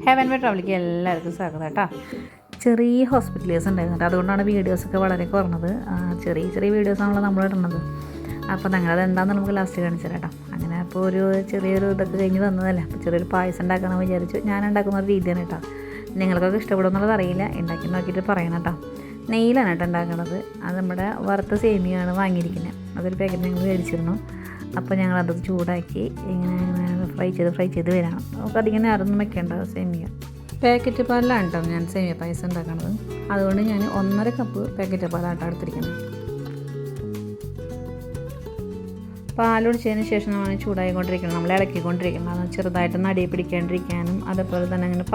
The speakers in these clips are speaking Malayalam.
ഹെവൻ വേ ട്രാവലിലേക്ക് എല്ലാവർക്കും സ്വാഗതം കേട്ടോ. ചെറിയ ഹോസ്പിറ്റൽ കേസ് ഉണ്ടായിരുന്നു കേട്ടോ, അതുകൊണ്ടാണ് വീഡിയോസൊക്കെ വളരെ കുറഞ്ഞത്. ചെറിയ ചെറിയ വീഡിയോസാണല്ലോ നമ്മൾ ഇടുന്നത്. അപ്പോൾ ഞങ്ങളത് എന്താണെന്ന് നമുക്ക് ലാസ്റ്റ് കാണിച്ചു തരാം കേട്ടോ. അങ്ങനെ അപ്പോൾ ചെറിയൊരു ഇതൊക്കെ കഴിഞ്ഞ് വന്നതല്ലേ, അപ്പോൾ ചെറിയൊരു പായസം ഉണ്ടാക്കാമെന്ന് വിചാരിച്ചു. ഞാൻ ഉണ്ടാക്കുന്ന ഒരു രീതിയാണ് കേട്ടോ. നിങ്ങൾക്കൊക്കെ ഇഷ്ടപ്പെടുമെന്നുള്ളത് അറിയില്ല, ഉണ്ടാക്കി നോക്കിയിട്ട് പറയണം കേട്ടോ. നെയ്യിലാണ് കേട്ടോ ഉണ്ടാക്കുന്നത്. അത് നമ്മുടെ വറുത്ത സേമിയാണ് വാങ്ങിയിരിക്കുന്നത്. അതൊരു പാക്കറ്റ് ഞങ്ങൾ മേടിച്ചിരുന്നു. അപ്പോൾ ഞങ്ങളത് ചൂടാക്കി ഇങ്ങനെ ഫ്രൈ ചെയ്ത് വരണം. നമുക്ക് അധികം നേരമൊന്നും വെക്കേണ്ട. സേമിയ പാക്കറ്റ് പാലിലാണ് കേട്ടോ ഞാൻ സേമിയ പായസം ഉണ്ടാക്കുന്നത്. അതുകൊണ്ട് ഞാൻ 1.5 കപ്പ് പാക്കറ്റ് പാലാട്ടോ എടുത്തിരിക്കുന്നത്. പാലൊടിച്ചതിന് ശേഷം നമ്മൾ ചൂടായിക്കൊണ്ടിരിക്കണം, നമ്മൾ ഇളക്കിക്കൊണ്ടിരിക്കണം. അത് ചെറുതായിട്ടൊന്ന് അടിയിൽ പിടിക്കാണ്ടിരിക്കാനും അതേപോലെ തന്നെ അങ്ങനെ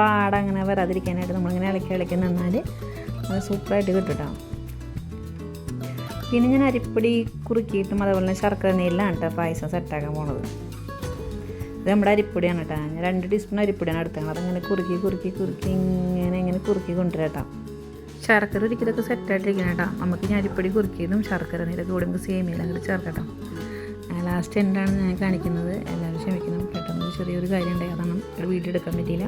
അങ്ങനെ വരാതിരിക്കാനായിട്ട് നമ്മളിങ്ങനെ ഇളക്കി നിന്നാൽ അത് സൂപ്പറായിട്ട് കിട്ടും. പിന്നെ ഞാൻ അരിപ്പൊടി കുറുക്കിയിട്ടും അതേപോലെ തന്നെ ശർക്കര നെയ്യിലാണ് കേട്ടോ പായസം സെറ്റാക്കാൻ പോണത്. ഇത് നമ്മുടെ അരിപ്പൊടിയാണ് കേട്ടോ. ഞാൻ 2 ടീസ്പൂൺ അരിപ്പൊടിയാണ് എടുത്തത്. അതങ്ങനെ കുറുക്കി ഇങ്ങനെ കുറുക്കി കൊണ്ടുവരാം കേട്ടോ. ശർക്കര ഒരിക്കലൊക്കെ സെറ്റായിട്ടിരിക്കണം കേട്ടോ. നമുക്ക് ഞാൻ അരിപ്പൊടി കുറുക്കിയതും ശർക്കര നെയ്യിലൊക്കെ കൂടുമ്പോൾ സേമിയയിലും അങ്ങോട്ട് ചേർക്കട്ടോ. ലാസ്റ്റ് എന്താണ് ഞാൻ കാണിക്കുന്നത്, എല്ലാവരും ക്ഷമിക്കണം. പെട്ടെന്ന് ചെറിയൊരു കാര്യം ഉണ്ടായി, അതാണ് ഒരു വീഡിയോ എടുക്കാൻ പറ്റിയില്ല.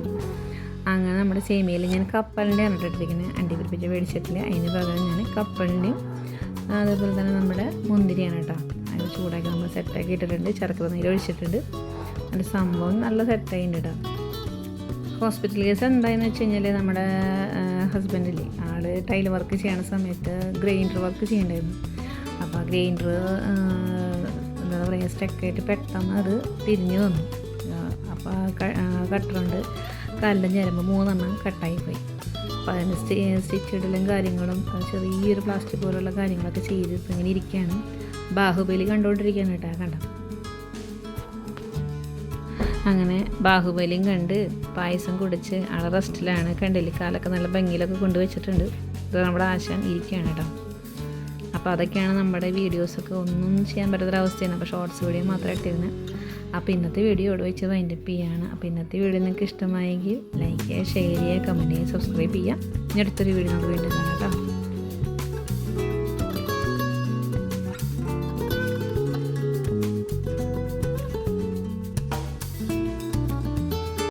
അങ്ങനെ നമ്മുടെ സേമിയയിൽ ഞാൻ കപ്പലിൻ്റെയാണ് ഇട്ടിരിക്കുന്നത്. അണ്ടി പിടിപ്പിച്ച് മേടിച്ചിട്ടില്ല, അതിന് പകരം ഞാൻ കപ്പലിൻ്റെയും അതേപോലെ തന്നെ നമ്മുടെ മുന്തിരിയാണ് കേട്ടോ. അത് ചൂടാക്കി നമ്മൾ സെറ്റാക്കി ഇട്ടിട്ടുണ്ട്, ശർക്കര നീര് ഒഴിച്ചിട്ടുണ്ട്. അതിൻ്റെ സംഭവം നല്ല സെറ്റായിട്ടുണ്ട് കേട്ടോ. ഹോസ്പിറ്റൽ കേസ് എന്തായെന്ന് വെച്ച് കഴിഞ്ഞാൽ നമ്മുടെ ഹസ്ബൻഡില്ലേ, ആൾ ടൈൽ വർക്ക് ചെയ്യണ സമയത്ത് ഗ്രൈൻഡർ വർക്ക് ചെയ്യണ്ടായിരുന്നു. അപ്പോൾ ആ ഗ്രൈൻഡർ എന്താ പറയുക സ്റ്റക്കായിട്ട് പെട്ടെന്ന് അത് തിരിഞ്ഞു വന്നു. അപ്പോൾ കട്ടറുണ്ട് കാലിൻ്റെ ഞരമ്പ് 3 കട്ടായിപ്പോയി. അപ്പോൾ അതിന് സ്റ്റിച്ചിടലും കാര്യങ്ങളും ചെറിയൊരു പ്ലാസ്റ്റിക് പോലുള്ള കാര്യങ്ങളൊക്കെ ചെയ്ത് ഇപ്പം ഇങ്ങനെ ഇരിക്കുകയാണ്. ബാഹുബലി കണ്ടുകൊണ്ടിരിക്കുകയാണ് കേട്ടോ. കണ്ട അങ്ങനെ ബാഹുബലിയും കണ്ട് പായസം കുടിച്ച് ആളെ റെസ്റ്റിലാണ്. കണ്ടില്ലേ, കാലൊക്കെ നല്ല ഭംഗിയിലൊക്കെ കൊണ്ടുവച്ചിട്ടുണ്ട്. ഇത് നമ്മുടെ ആശാൻ ഇരിക്കുകയാണ് കേട്ടോ. അപ്പോൾ അതൊക്കെയാണ് നമ്മുടെ വീഡിയോസൊക്കെ. ഒന്നും ചെയ്യാൻ പറ്റാത്തൊരവസ്ഥയാണ്. അപ്പോൾ ഷോർട്സ് വീഡിയോ മാത്രമേ ഇട്ടിരുന്നത്. അപ്പോൾ ഇന്നത്തെ വീഡിയോ ഇവിടെ വെച്ച് വൈൻഡപ്പ് ചെയ്യുകയാണ്. അപ്പോൾ ഇന്നത്തെ വീഡിയോ നിങ്ങൾക്ക് ഇഷ്ടമായെങ്കിൽ ലൈക്ക് ചെയ്യുക, ഷെയർ ചെയ്യുക, കമൻറ്റ് ചെയ്യുക, സബ്സ്ക്രൈബ് ചെയ്യുക. ഇനി അടുത്തൊരു വീഡിയോ നമുക്ക് വീണ്ടും കാണാം കേട്ടോ.